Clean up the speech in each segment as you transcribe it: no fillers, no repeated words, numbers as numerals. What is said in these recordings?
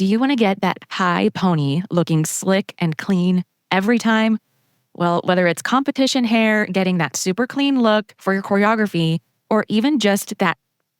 Do you want to get that high pony looking slick and clean every time? Well, whether it's competition hair, getting that super clean look for your choreography, or even just that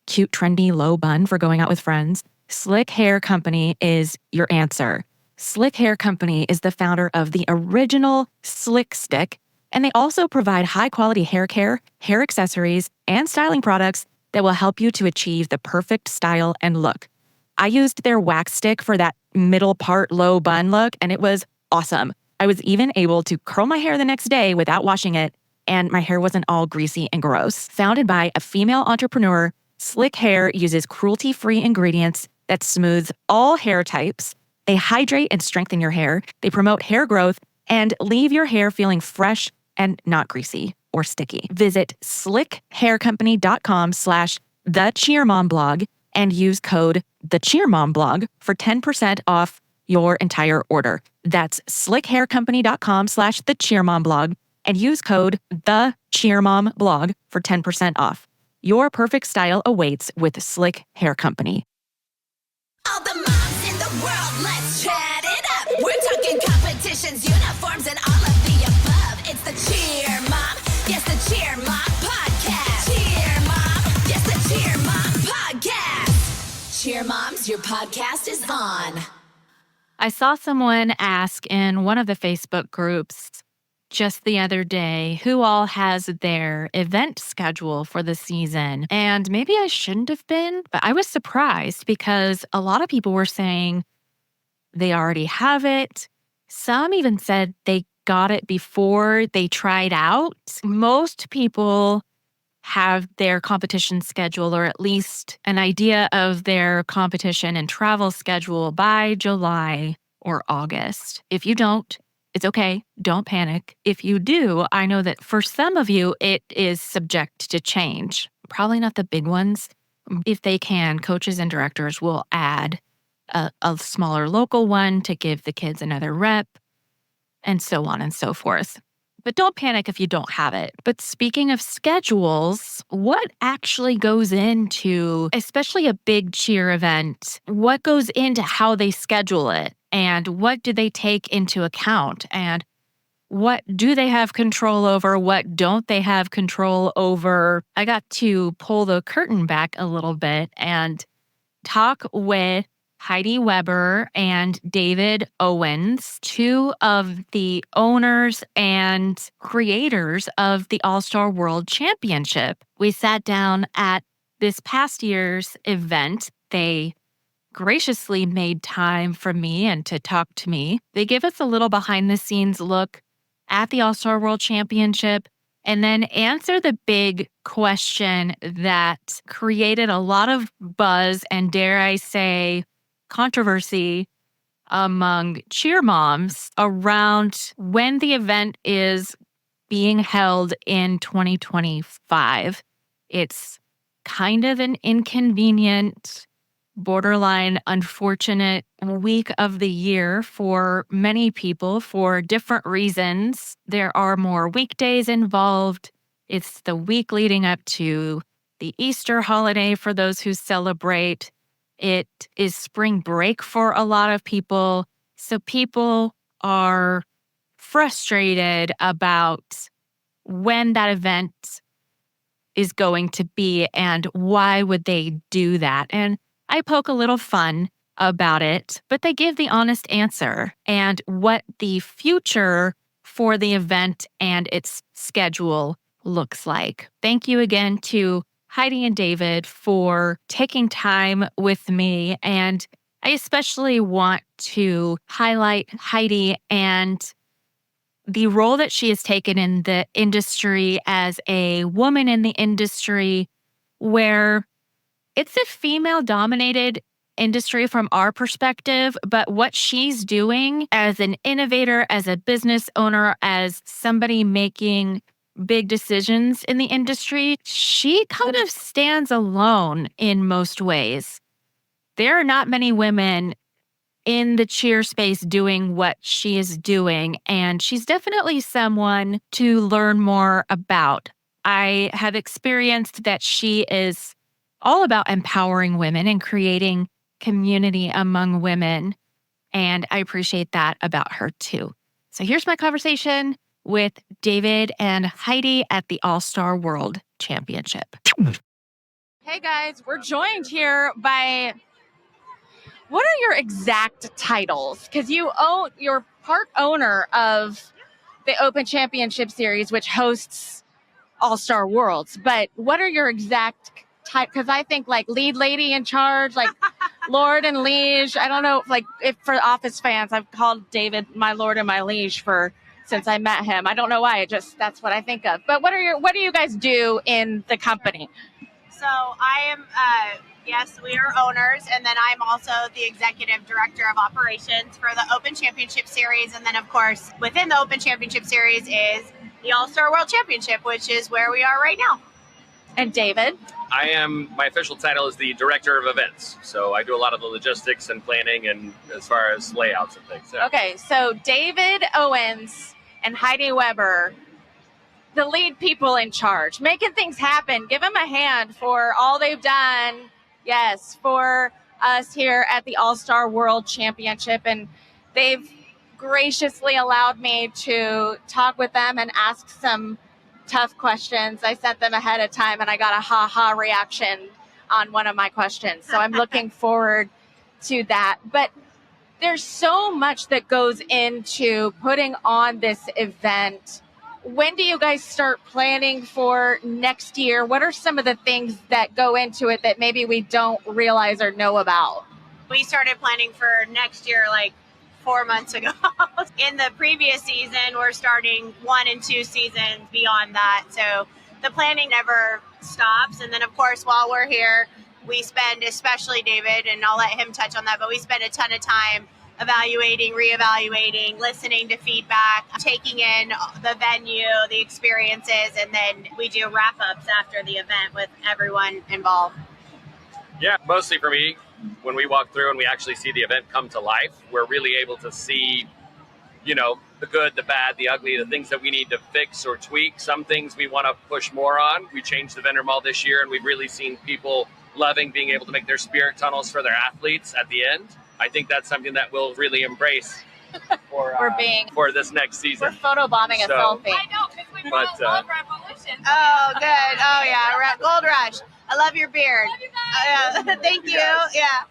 cute, trendy low bun for going out with friends, Slick Hair Company is your answer. Slick Hair Company is the founder of the original Slick Stick, and they also provide high-quality hair care, hair accessories, and styling products that will help you to achieve the perfect style and look. I used their wax stick for that middle part low bun look, and it was awesome. I was even able to curl my hair the next day without washing it, and my hair wasn't all greasy and gross. Founded by a female entrepreneur, Slick Hair uses cruelty-free ingredients that smooth all hair types. They hydrate and strengthen your hair. They promote hair growth and leave your hair feeling fresh and not greasy or sticky. Visit slickhaircompany.com/thecheermomblog and use code thecheermomblog for 10% off your entire order. That's slickhaircompany.com/thecheermomblog and use code thecheermomblog for 10% off. Your perfect style awaits with Slick Hair Company. All the moms in the world, let's chat it up. We're talking competitions, uniforms, and all of the above. It's the Cheer Mom, yes, the Cheer Mom podcast. Cheer Mom, yes, the Cheer Mom podcast. Cheer Moms, your podcast is on. I saw someone ask in one of the Facebook groups just the other day who all has their event schedule for the season. And maybe I shouldn't have been, but I was surprised because a lot of people were saying they already have it. Some even said they got it before they tried out. Most people have their competition schedule, or at least an idea of their competition and travel schedule, by July or August. If you don't, it's okay. Don't panic. If you do, I know that for some of you, it is subject to change. Probably not the big ones. If they can, coaches and directors will add a smaller local one to give the kids another rep, and so on and so forth. But don't panic if you don't have it. But speaking of schedules, what actually goes into, especially a big cheer event, what goes into how they schedule it? And what do they take into account? And what do they have control over? What don't they have control over? I got to pull the curtain back a little bit and talk with Heidi Weber and David Owens, two of the owners and creators of the All-Star World Championship. We sat down at this past year's event. They graciously made time for me and to talk to me. They give us a little behind-the-scenes look at the All-Star World Championship and then answer the big question that created a lot of buzz and, dare I say, controversy among cheer moms around when the event is being held in 2025. It's kind of an inconvenient, borderline unfortunate week of the year for many people for different reasons. There are more weekdays involved. It's the week leading up to the Easter holiday for those who celebrate. It is spring break for a lot of people. So people are frustrated about when that event is going to be and why would they do that. And I poke a little fun about it, but they give the honest answer and what the future for the event and its schedule looks like. Thank you again to Heidi and David for taking time with me. And I especially want to highlight Heidi and the role that she has taken in the industry as a woman in the industry, where it's a female-dominated industry from our perspective, but what she's doing as an innovator, as a business owner, as somebody making big decisions in the industry, she kind of stands alone in most ways. There are not many women in the cheer space doing what she is doing, and she's definitely someone to learn more about. I have experienced that she is all about empowering women and creating community among women. And I appreciate that about her too. So here's my conversation with David and Heidi at the All-Star World Championship. Hey guys, we're joined here by, what are your exact titles? Because you're part owner of the Open Championship Series, which hosts All-Star Worlds. But what are your exact type? Because I think like lead lady in charge, like Lord and Liege. I don't know, like if for Office fans, I've called David my Lord and my Liege since I met him. I don't know why. That's what I think of. But what do you guys do in the company? So I am, yes, we are owners, and then I'm also the executive director of operations for the Open Championship Series. And then, of course, within the Open Championship Series is the All-Star World Championship, which is where we are right now. And David? My official title is the director of events. So I do a lot of the logistics and planning and as far as layouts and things. Yeah. Okay, so David Owens and Heidi Weber, the lead people in charge, making things happen. Give them a hand for all they've done. Yes, for us here at the All-Star World Championship. And they've graciously allowed me to talk with them and ask some tough questions. I sent them ahead of time and I got a ha-ha reaction on one of my questions. So I'm looking forward to that. But there's so much that goes into putting on this event. When do you guys start planning for next year? What are some of the things that go into it that maybe we don't realize or know about? We started planning for next year like 4 months ago. In the previous season, we're starting 1 and 2 seasons beyond that. So the planning never stops. And then, of course, while we're here, we spend, especially David, and I'll let him touch on that, but we spend a ton of time evaluating, reevaluating, listening to feedback, taking in the venue, the experiences, and then we do wrap-ups after the event with everyone involved. Yeah, mostly for me, when we walk through and we actually see the event come to life, we're really able to see, the good, the bad, the ugly, the things that we need to fix or tweak. Some things we want to push more on. We changed the vendor mall this year, and we've really seen people loving being able to make their spirit tunnels for their athletes at the end. I think that's something that we'll really embrace for this next season. We're photobombing a selfie. I know, because we brought Gold Revolution. Oh, good. Oh, yeah. Gold Rush. I love your beard. Love you guys. Thank you. Yeah.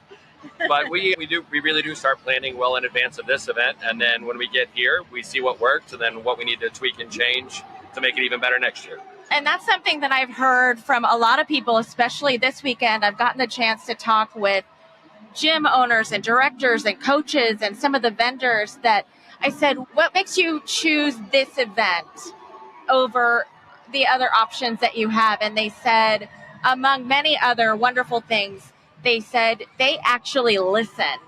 But we really do start planning well in advance of this event. And then when we get here, we see what worked and then what we need to tweak and change to make it even better next year. And that's something that I've heard from a lot of people, especially this weekend. I've gotten the chance to talk with gym owners and directors and coaches and some of the vendors that I said, what makes you choose this event over the other options that you have? And they said, among many other wonderful things, they said they actually listen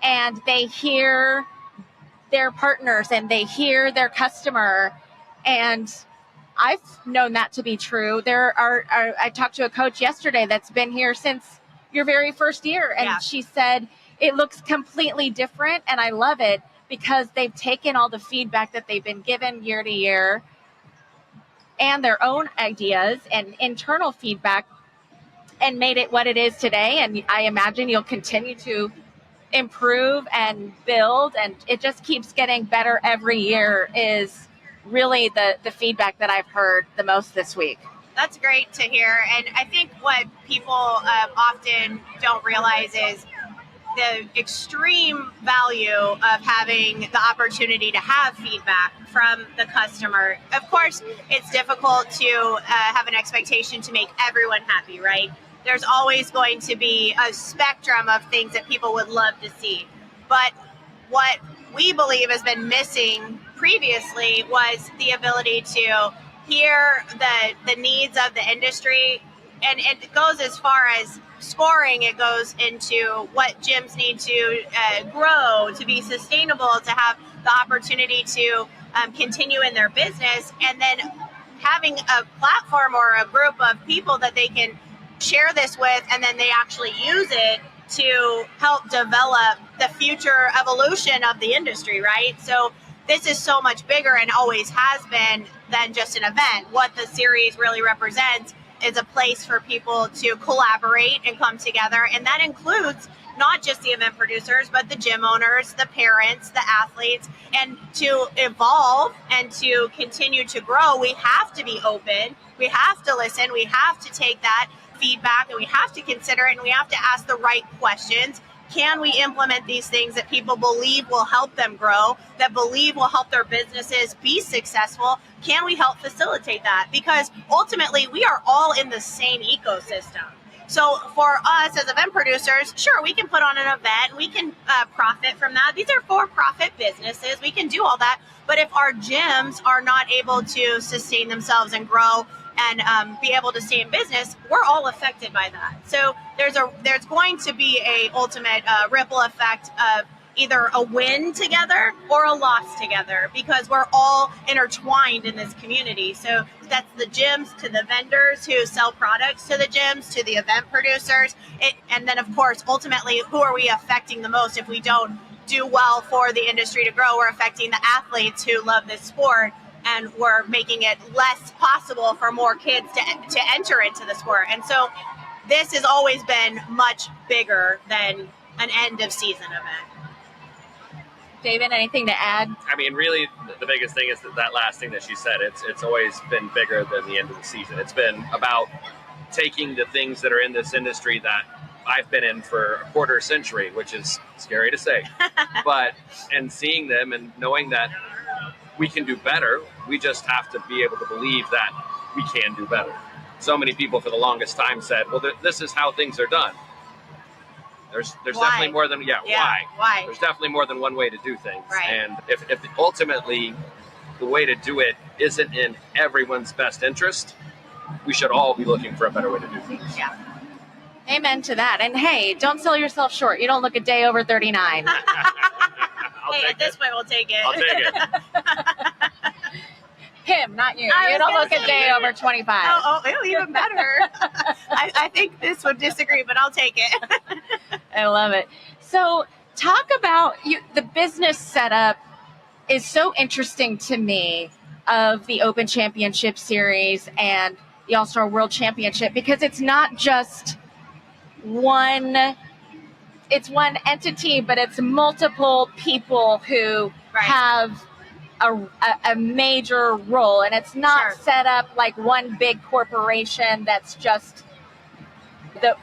and they hear their partners and they hear their customer. And I've known that to be true. I talked to a coach yesterday that's been here since your very first year. And She said, it looks completely different. And I love it because they've taken all the feedback that they've been given year to year and their own ideas and internal feedback and made it what it is today. And I imagine you'll continue to improve and build. And it just keeps getting better every year is really the feedback that I've heard the most this week. That's great to hear. And I think what people often don't realize is the extreme value of having the opportunity to have feedback from the customer. Of course, it's difficult to have an expectation to make everyone happy, right? There's always going to be a spectrum of things that people would love to see. But what we believe has been missing previously was the ability to hear the needs of the industry, and it goes as far as scoring. It goes into what gyms need to grow to be sustainable, to have the opportunity to continue in their business, and then having a platform or a group of people that they can share this with, and then they actually use it to help develop the future evolution of the industry, right? So this is so much bigger and always has been than just an event. What the series really represents is a place for people to collaborate and come together. And that includes not just the event producers, but the gym owners, the parents, the athletes. And to evolve and to continue to grow, we have to be open. We have to listen. We have to take that feedback and we have to consider it and we have to ask the right questions. Can we implement these things that people believe will help them grow, that believe will help their businesses be successful? Can we help facilitate that? Because ultimately, we are all in the same ecosystem. So for us as event producers, sure, we can put on an event, we can profit from that. These are for-profit businesses. We can do all that. But if our gyms are not able to sustain themselves and grow and be able to stay in business, we're all affected by that. So there's going to be a ultimate ripple effect of either a win together or a loss together because we're all intertwined in this community. So that's the gyms to the vendors who sell products to the gyms to the event producers. And then, of course, ultimately, who are we affecting the most if we don't do well for the industry to grow? We're affecting the athletes who love this sport, and we're making it less possible for more kids to enter into the sport. And so this has always been much bigger than an end of season event. David, anything to add? I mean, really, the biggest thing is that last thing that she said. It's always been bigger than the end of the season. It's been about taking the things that are in this industry that I've been in for a quarter century, which is scary to say, and seeing them and knowing that we can do better. We just have to be able to believe that we can do better. So many people for the longest time said, well, this is how things are done. There's definitely more than, why? There's definitely more than one way to do things. Right. And if ultimately the way to do it isn't in everyone's best interest, we should all be looking for a better way to do things. Yeah. Amen to that. And hey, don't sell yourself short. You don't look a day over 39. Hey, at this point, we'll take it. I'll take it. Him, not you. I You was don't gonna look a say day you. over 25. Oh, even better. I think this would disagree, but I'll take it. I love it. So talk about the business setup is so interesting to me of the Open Championship Series and the All-Star World Championship because it's not just one entity, but it's multiple people who Right. have a major role, and it's not Sure. set up like one big corporation that's just the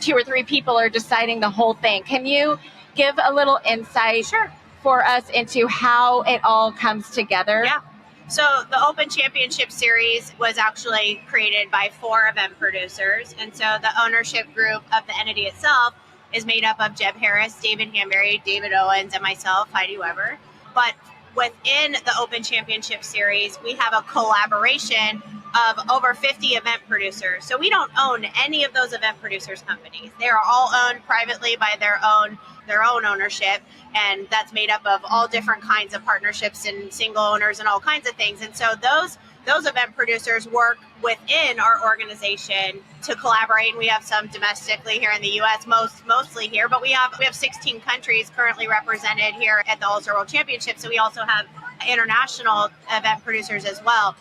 two or three people are deciding the whole thing. Can you give a little insight Sure. for us into how it all comes together? Yeah. So the Open Championship Series was actually created by 4 event producers. And so the ownership group of the entity itself is made up of Jeb Harris, David Hamberry, David Owens, and myself, Heidi Weber. But within the Open Championship Series, we have a collaboration of over 50 event producers. So we don't own any of those event producers' companies. They are all owned privately by their own ownership, and that's made up of all different kinds of partnerships and single owners and all kinds of things. And so those event producers work within our organization to collaborate. And we have some domestically here in the U.S., mostly here, but we have 16 countries currently represented here at the All-Star World Championship. So we also have international event producers as well.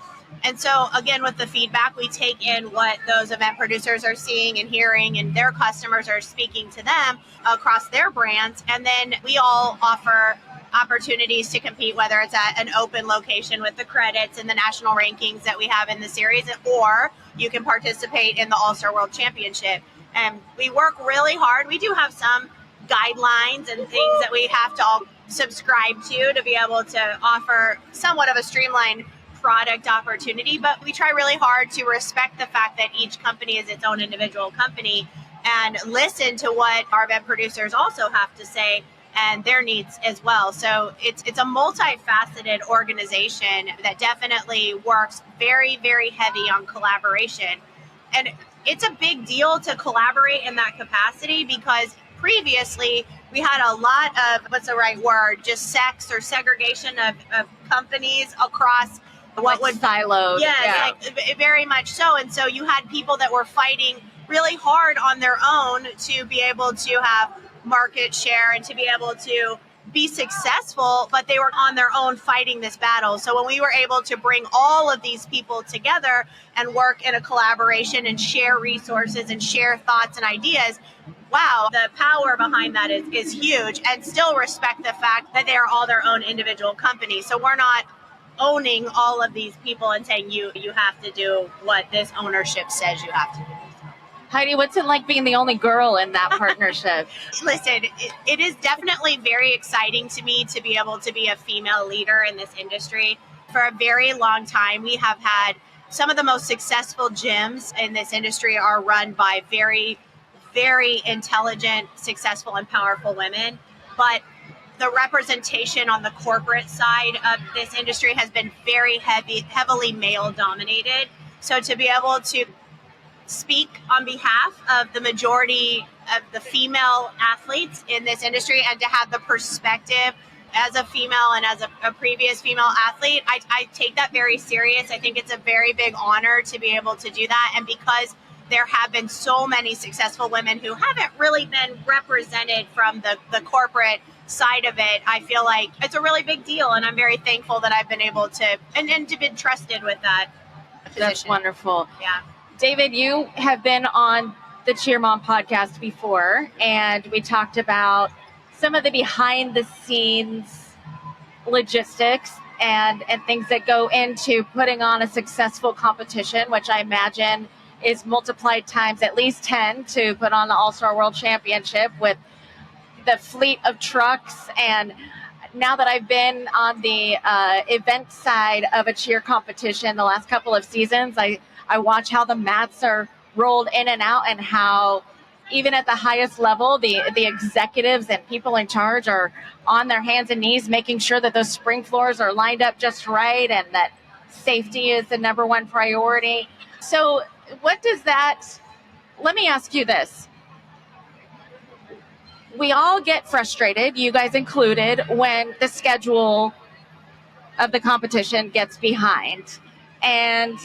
And so, again, with the feedback, we take in what those event producers are seeing and hearing, and their customers are speaking to them across their brands. And then we all offer opportunities to compete, whether it's at an open location with the credits and the national rankings that we have in the series, or you can participate in the All-Star World Championship. And we work really hard. We do have some guidelines and things that we have to all subscribe to be able to offer somewhat of a streamlined product opportunity, but we try really hard to respect the fact that each company is its own individual company and listen to what our event producers also have to say and their needs as well. So it's a multifaceted organization that definitely works very, very heavy on collaboration. And it's a big deal to collaborate in that capacity because previously we had a lot of, what's the right word, just sex or segregation of companies across what would siloed. Yes, like very much so. And so you had people that were fighting really hard on their own to be able to have market share and to be able to be successful, but they were on their own fighting this battle. So when we were able to bring all of these people together and work in a collaboration and share resources and share thoughts and ideas, wow, the power behind that is huge, and still respect the fact that they are all their own individual companies. So we're not owning all of these people and saying you have to do what this ownership says you have to do. Heidi, what's it like being the only girl in that partnership? Listen, it is definitely very exciting to me to be able to be a female leader in this industry. For a very long time, we have had some of the most successful gyms in this industry are run by very, very intelligent, successful, and powerful women. But the representation on the corporate side of this industry has been very heavily male dominated. So to be able to speak on behalf of the majority of the female athletes in this industry and to have the perspective as a female and as a previous female athlete, I take that very serious. I think it's a very big honor to be able to do that. And because there have been so many successful women who haven't really been represented from the corporate side of it, I feel like it's a really big deal. And I'm very thankful that I've been able to and to be trusted with that position. That's wonderful. Yeah. David, you have been on the Cheer Mom podcast before, and we talked about some of the behind the scenes logistics and things that go into putting on a successful competition, which I imagine is multiplied times at least 10 to put on the All-Star World Championship with the fleet of trucks. And now that I've been on the event side of a cheer competition the last couple of seasons, I watch how the mats are rolled in and out, and how even at the highest level, the executives and people in charge are on their hands and knees making sure that those spring floors are lined up just right and that safety is the number one priority. So what does that, let me ask you this. We all get frustrated, you guys included, when the schedule of the competition gets behind. And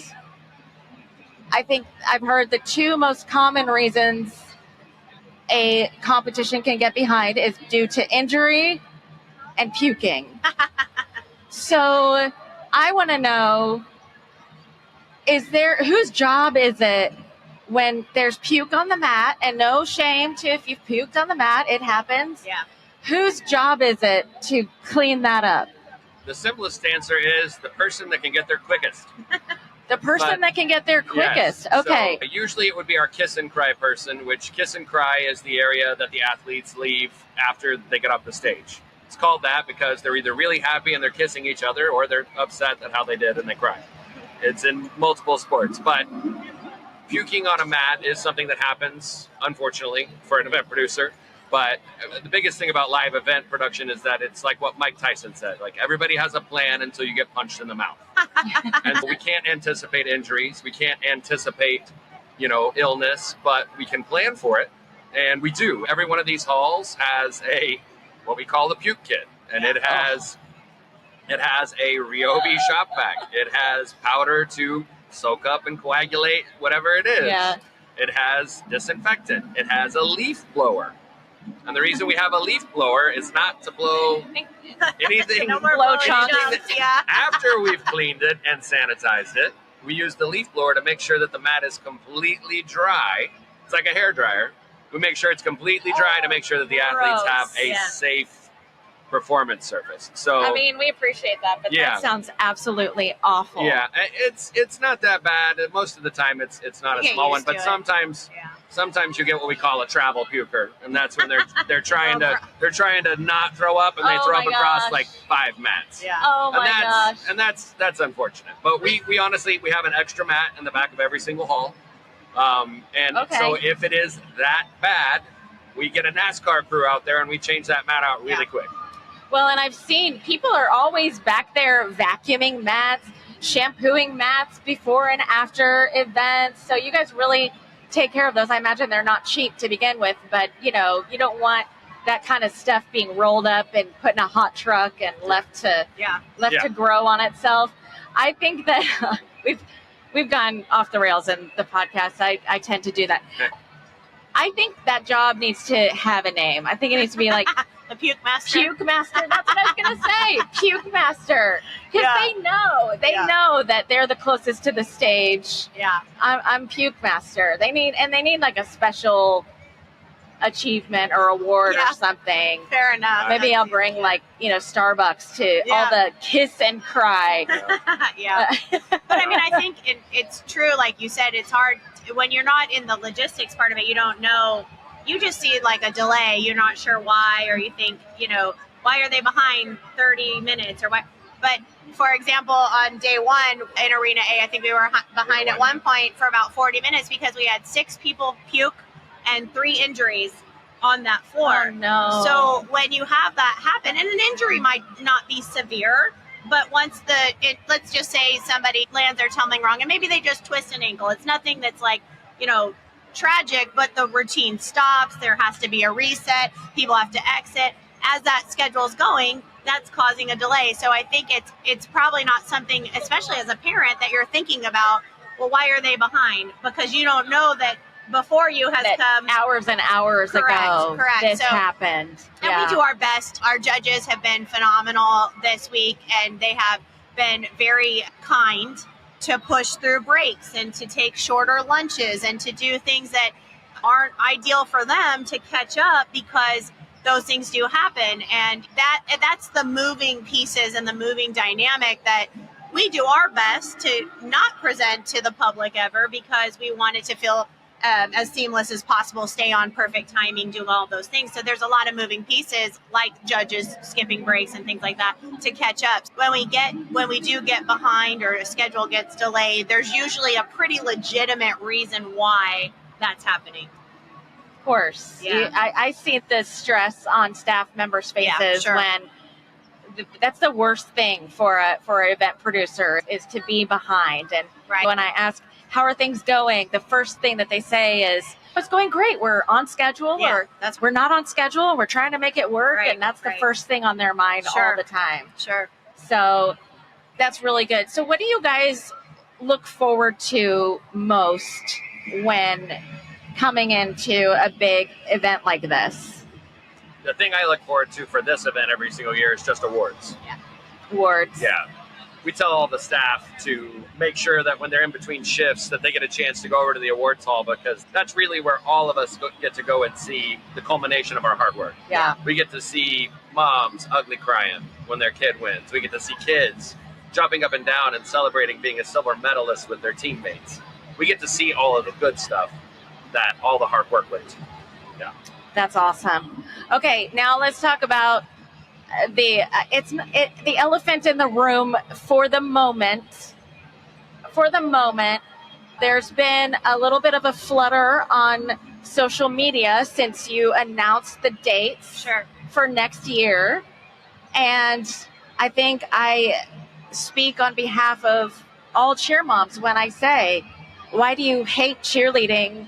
I think I've heard the two most common reasons a competition can get behind is due to injury and puking. So I want to know, whose job is it when there's puke on the mat? And no shame to if you've puked on the mat, it happens. Yeah. Whose job is it to clean that up? The simplest answer is the person that can get there quickest. The person that can get there quickest. Yes. Okay. So usually it would be our kiss and cry person, which kiss and cry is the area that the athletes leave after they get off the stage. It's called that because they're either really happy and they're kissing each other, or they're upset at how they did and they cry. It's in multiple sports, but puking on a mat is something that happens, unfortunately, for an event producer. But the biggest thing about live event production is that it's like what Mike Tyson said, like everybody has a plan until you get punched in the mouth. And so we can't anticipate injuries. We can't anticipate, illness, but we can plan for it. And we do. Every one of these halls has what we call the puke kit. And it has a Ryobi shop vac. It has powder to soak up and coagulate whatever it is. Yeah. It has disinfectant. It has a leaf blower. And the reason we have a leaf blower is not to blow anything. No more Blow blowing chunks. chunks, yeah. After we've cleaned it and sanitized it, we use the leaf blower to make sure that the mat is completely dry. It's like a hair dryer. We make sure it's completely dry to make sure that the athletes gross. have a safe performance surface. So I mean, we appreciate that, but Yeah. that sounds absolutely awful. yeah, it's not that bad. Most of the time, it's not You a get small one, used to but it. sometimes you get what we call a travel puker, and that's when they're trying to not throw up, and they Oh throw my up across gosh. like 5 mats. Yeah. Oh my gosh. And that's unfortunate. But we honestly, we have an extra mat in the back of every single hall. And Okay. so if it is that bad, we get a NASCAR crew out there and we change that mat out really quick. Well, and I've seen people are always back there vacuuming mats, shampooing mats before and after events. So you guys really take care of those. I imagine they're not cheap to begin with, but you don't want that kind of stuff being rolled up and put in a hot truck and left to grow on itself. I think that we've gone off the rails in the podcast. I tend to do that. I think that job needs to have a name. I think it needs to be like The puke master. Puke master. That's what I was gonna say. Puke master. Because Yeah. they know that they're the closest to the stage. Yeah. I'm puke master. They need like a special achievement or award Yeah. or something. Fair enough. Maybe I'll bring Starbucks to all the kiss and cry. Yeah. But I mean, I think it's true. Like you said, it's hard when you're not in the logistics part of it. You don't know. You just see like a delay. You're not sure why, or you think, why are they behind 30 minutes or what? But for example, on day one in Arena A, I think we were behind at one point for about 40 minutes because we had 6 people puke and 3 injuries on that floor. Oh, no. So when you have that happen, and an injury might not be severe, but once let's just say somebody lands their tumbling wrong, and maybe they just twist an ankle. It's nothing that's like, tragic, but the routine stops. There has to be a reset. People have to exit. As that schedule's going, that's causing a delay. So I think it's probably not something, especially as a parent, that you're thinking about, well, why are they behind? Because you don't know that before you has come hours and hours ago. Correct. This So, happened. And we do our best. Our judges have been phenomenal this week, and they have been very kind to push through breaks and to take shorter lunches and to do things that aren't ideal for them to catch up, because those things do happen. And that's the moving pieces and the moving dynamic that we do our best to not present to the public ever, because we want it to feel as seamless as possible, stay on perfect timing, do all those things. So there's a lot of moving pieces, like judges skipping breaks and things like that, to catch up. When we do get behind or a schedule gets delayed, there's usually a pretty legitimate reason why that's happening. Of course. Yeah. I see the stress on staff members' faces sure. when that's the worst thing for an event producer, is to be behind. And Right. when I ask, how are things going? The first thing that they say is, it's going great. We're on schedule, Yeah, or that's we're not on schedule. We're trying to make it work. Right, And that's the right. first thing on their mind Sure. all the time. Sure. So that's really good. So what do you guys look forward to most when coming into a big event like this? The thing I look forward to for this event every single year is just awards. Awards. Yeah. We tell all the staff to make sure that when they're in between shifts that they get a chance to go over to the awards hall, because that's really where all of us get to go and see the culmination of our hard work. Yeah. We get to see moms ugly crying when their kid wins. We get to see kids jumping up and down and celebrating being a silver medalist with their teammates. We get to see all of the good stuff that all the hard work leads to. Yeah. That's awesome. Okay, now let's talk about the elephant in the room for the moment. For the moment, there's been a little bit of a flutter on social media since you announced the dates Sure. for next year. And I think I speak on behalf of all cheer moms when I say, why do you hate cheerleading?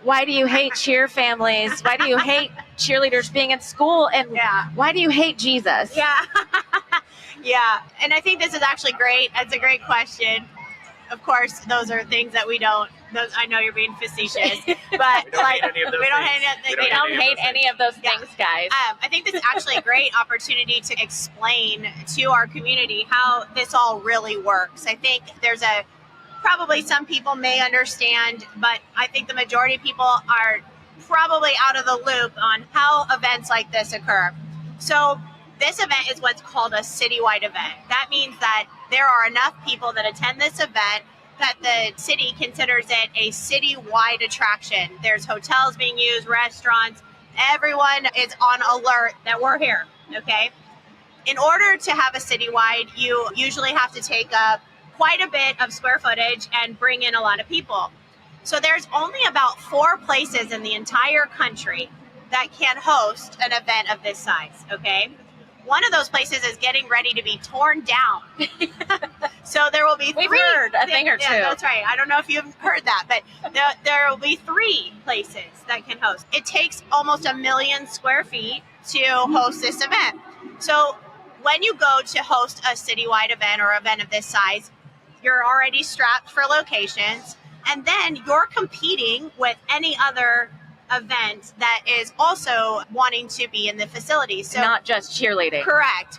Why do you hate cheer families? Why do you hate cheerleaders being in school? And Yeah. why do you hate Jesus? Yeah. Yeah. And I think this is actually great. It's a great question. Of course, those are things that we don't. I know you're being facetious, but We don't hate any of those we don't things. hate We don't hate any of those Yeah. things, guys. I think this is actually a great opportunity to explain to our community how this all really works. I think there's probably some people may understand, but I think the majority of people are probably out of the loop on how events like this occur. So this event is what's called a citywide event. That means that there are enough people that attend this event that the city considers it a citywide attraction. There's hotels being used, restaurants. Everyone is on alert that we're here, okay? In order to have a citywide, you usually have to take up quite a bit of square footage and bring in a lot of people. So there's only about 4 places in the entire country that can host an event of this size, okay? One of those places is getting ready to be torn down. So there will be 3. We've heard a thing or two. Yeah, that's right. I don't know if you've heard that, but there will be 3 places that can host. It takes almost 1 million square feet to host this event. So when you go to host a citywide event or event of this size, you're already strapped for locations, and then you're competing with any other event that is also wanting to be in the facility. So Not just cheerleading. Correct.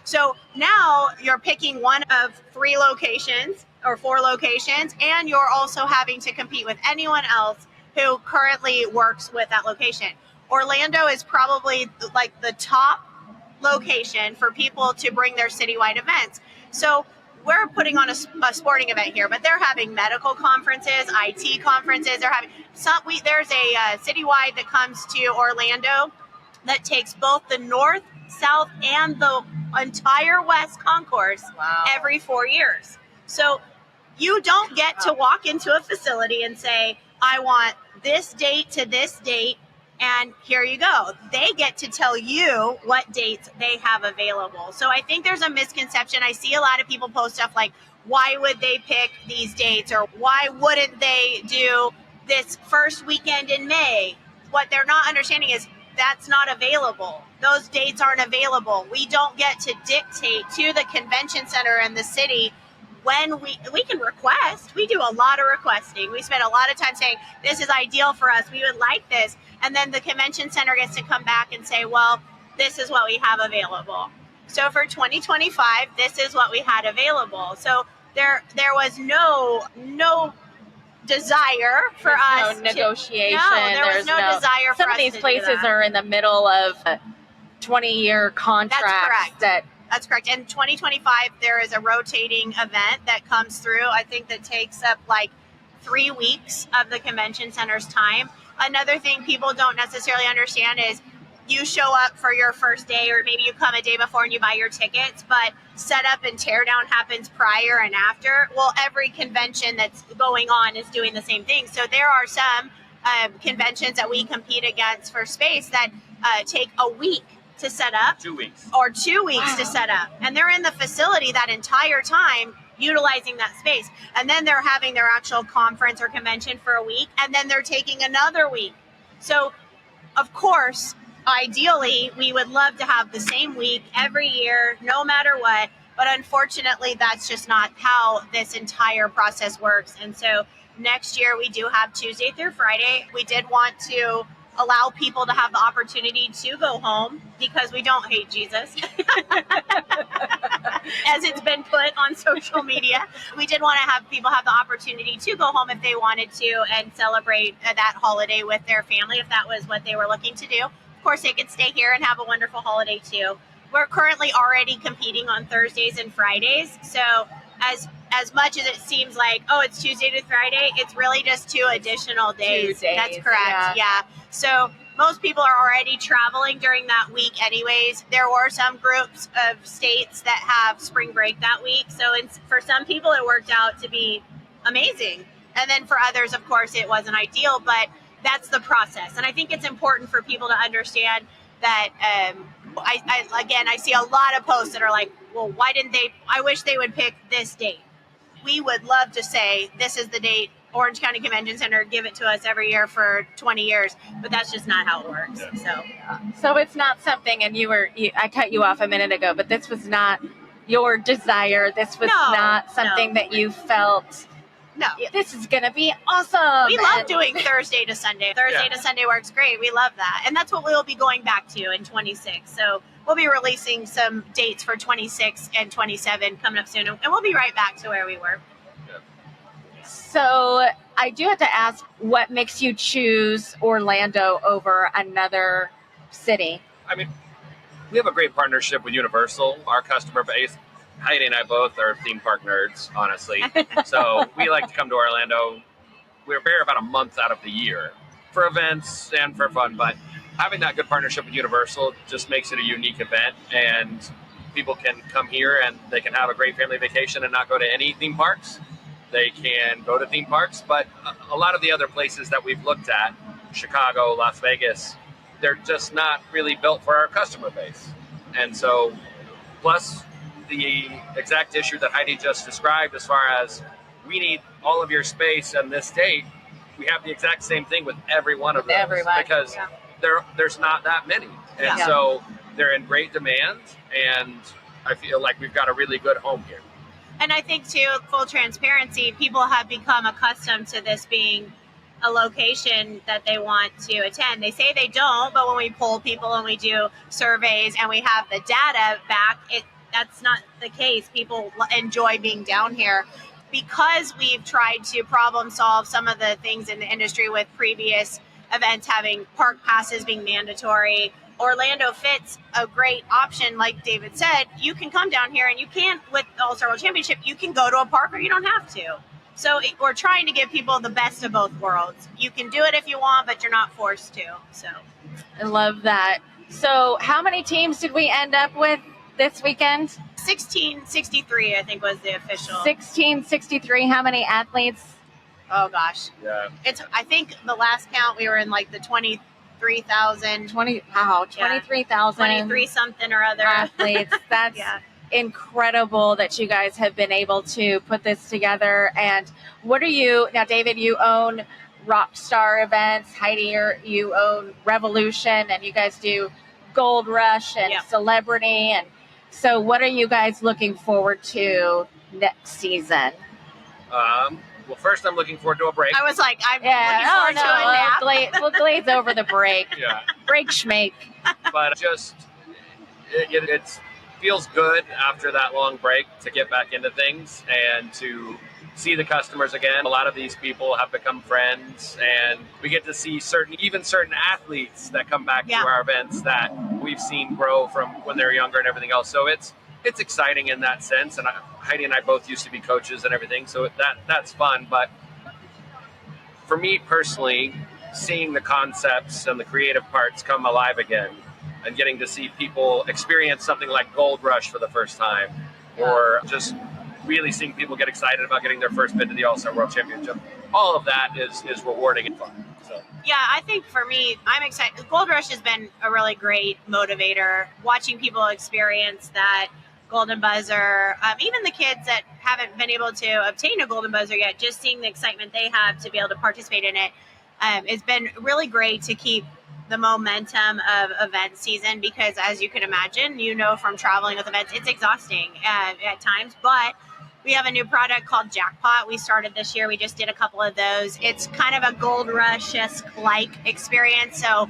So now you're picking one of 3 locations or 4 locations, and you're also having to compete with anyone else who currently works with that location. Orlando is probably like the top location for people to bring their citywide events. So we're putting on a sporting event here, but they're having medical conferences, IT conferences. They're having there's a citywide that comes to Orlando that takes both the north, south, and the entire west concourse every 4 years. So you don't get to walk into a facility and say, I want this date to this date, and here you go. They get to tell you what dates they have available. So I think there's a misconception. I see a lot of people post stuff like, why would they pick these dates, or why wouldn't they do this first weekend in May? What they're not understanding is that's not available. Those dates aren't available. We don't get to dictate to the convention center and the city when we can request. We do a lot of requesting. We spend a lot of time saying, this is ideal for us. We would like this. And then the convention center gets to come back and say, well, this is what we have available. So for 2025, this is what we had available. So there was no desire for us. No negotiation. There was no desire for us. Some of these places are in the middle of 20-year contracts. That's correct. In 2025, there is a rotating event that comes through. I think that takes up like 3 weeks of the convention center's time. Another thing people don't necessarily understand is you show up for your first day, or maybe you come a day before and you buy your tickets, but setup and teardown happens prior and after. Well, every convention that's going on is doing the same thing. So there are some conventions that we compete against for space that take a week to set up. 2 weeks. Or 2 weeks to set up. And they're in the facility that entire time utilizing that space. And then they're having their actual conference or convention for a week, and then they're taking another week. So, of course, ideally, we would love to have the same week every year, no matter what. But unfortunately, that's just not how this entire process works. And so next year, we do have Tuesday through Friday. We did want to allow people to have the opportunity to go home because we don't hate Jesus, as it's been put on social media. We did want to have people have the opportunity to go home if they wanted to and celebrate that holiday with their family, if that was what they were looking to do. Of course, they could stay here and have a wonderful holiday too. We're currently already competing on Thursdays and Fridays. So as much as it seems like, oh, it's Tuesday to Friday, it's really just 2 additional days. 2 days. That's correct. Yeah. So most people are already traveling during that week anyways. There were some groups of states that have spring break that week. So for some people, it worked out to be amazing. And then for others, of course, it wasn't ideal, but that's the process. And I think it's important for people to understand that, I see a lot of posts that are like, well, why didn't they, I wish they would pick this date. We would love to say, this is the date, Orange County Convention Center, give it to us every year for 20 years, but that's just not how it works. So it's not something, and I cut you off a minute ago, but this was not your desire. This was not something that you felt, no, this is going to be awesome. We love doing Thursday to Sunday. Thursday to Sunday works great. We love that. And that's what we'll be going back to in 26. So we'll be releasing some dates for 26 and 27 coming up soon. And we'll be right back to where we were. So I do have to ask, what makes you choose Orlando over another city? I mean, we have a great partnership with Universal. Our customer base, Heidi and I both are theme park nerds, honestly. So we like to come to Orlando. We're here about a month out of the year for events and for fun, but having that good partnership with Universal just makes it a unique event, and people can come here and they can have a great family vacation and not go to any theme parks. They can go to theme parks, but a lot of the other places that we've looked at, Chicago, Las Vegas, they're just not really built for our customer base. And so, plus the exact issue that Heidi just described, as far as we need all of your space and this date, we have the exact same thing with every one of them, because there's not that many. And so they're in great demand, and I feel like we've got a really good home here. And I think, too, full transparency, people have become accustomed to this being a location that they want to attend. They say they don't, but when we poll people and we do surveys and we have the data back, that's not the case. People enjoy being down here because we've tried to problem solve some of the things in the industry with previous events having park passes being mandatory. Orlando fits a great option. Like David said, you can come down here and you can, with the All-Star World Championship, you can go to a park or you don't have to. So we're trying to give people the best of both worlds. You can do it if you want, but you're not forced to. So I love that. So how many teams did we end up with this weekend? 1663, I think, was the official. 1663. How many athletes? Oh gosh. Yeah. I think the last count we were in like the 23,000. 23,000. 23 something or other athletes. That's incredible that you guys have been able to put this together. And what are you now, David? You own Rockstar Events. Heidi, you own Revolution, and you guys do Gold Rush and Celebrity. And so, what are you guys looking forward to next season? Well, first, I'm looking forward to a break. I was like, I'm looking forward to a nap. We'll glaze over the break. Yeah. Break schmake. But just, it feels good after that long break to get back into things and to see the customers again. A lot of these people have become friends, and we get to see certain athletes that come back to our events that we've seen grow from when they're younger and everything else. So it's exciting in that sense. And Heidi and I both used to be coaches and everything, so that's fun. But for me personally, seeing the concepts and the creative parts come alive again, and getting to see people experience something like Gold Rush for the first time, or just really seeing people get excited about getting their first bid to the All-Star World Championship, all of that is rewarding and fun. So. Yeah, I think for me, I'm excited. Gold Rush has been a really great motivator. Watching people experience that Golden Buzzer, even the kids that haven't been able to obtain a Golden Buzzer yet, just seeing the excitement they have to be able to participate in it, it's been really great to keep the momentum of event season, because as you can imagine, from traveling with events, it's exhausting at times, but we have a new product called Jackpot. We started this year. We just did a couple of those. It's kind of a Gold Rush-esque like experience. So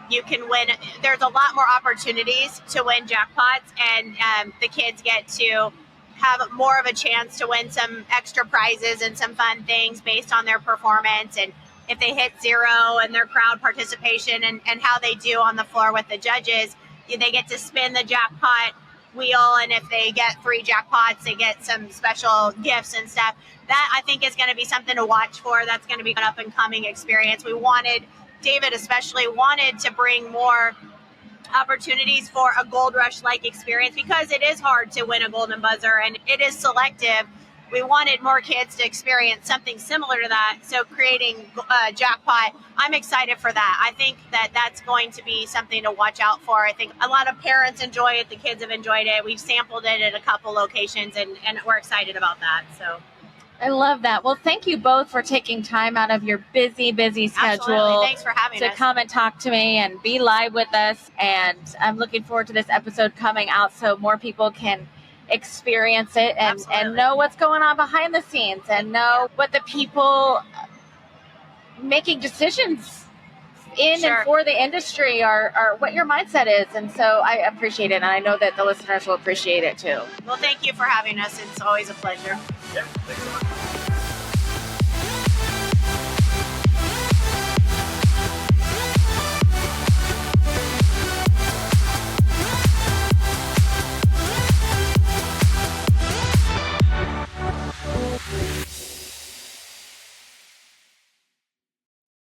you can win. There's a lot more opportunities to win jackpots, and the kids get to have more of a chance to win some extra prizes and some fun things based on their performance. And if they hit zero and their crowd participation and how they do on the floor with the judges, they get to spin the jackpot wheel. And if they get 3 jackpots, they get some special gifts and stuff. That, I think, is going to be something to watch for. That's going to be an up and coming experience. David especially wanted to bring more opportunities for a Gold Rush like experience, because it is hard to win a Golden Buzzer and it is selective. We wanted more kids to experience something similar to that. So creating Jackpot, I'm excited for that. I think that's going to be something to watch out for. I think a lot of parents enjoy it. The kids have enjoyed it. We've sampled it at a couple locations, and we're excited about that. So I love that. Well, thank you both for taking time out of your busy schedule. Absolutely. Thanks for having us. To come and talk to me and be live with us. And I'm looking forward to this episode coming out so more people can experience it and know what's going on behind the scenes and know what the people making decisions in and for the industry are what your mindset is. And so I appreciate it, and I know that the listeners will appreciate it too. Well, thank you for having us. It's always a pleasure. Yeah, thanks so much.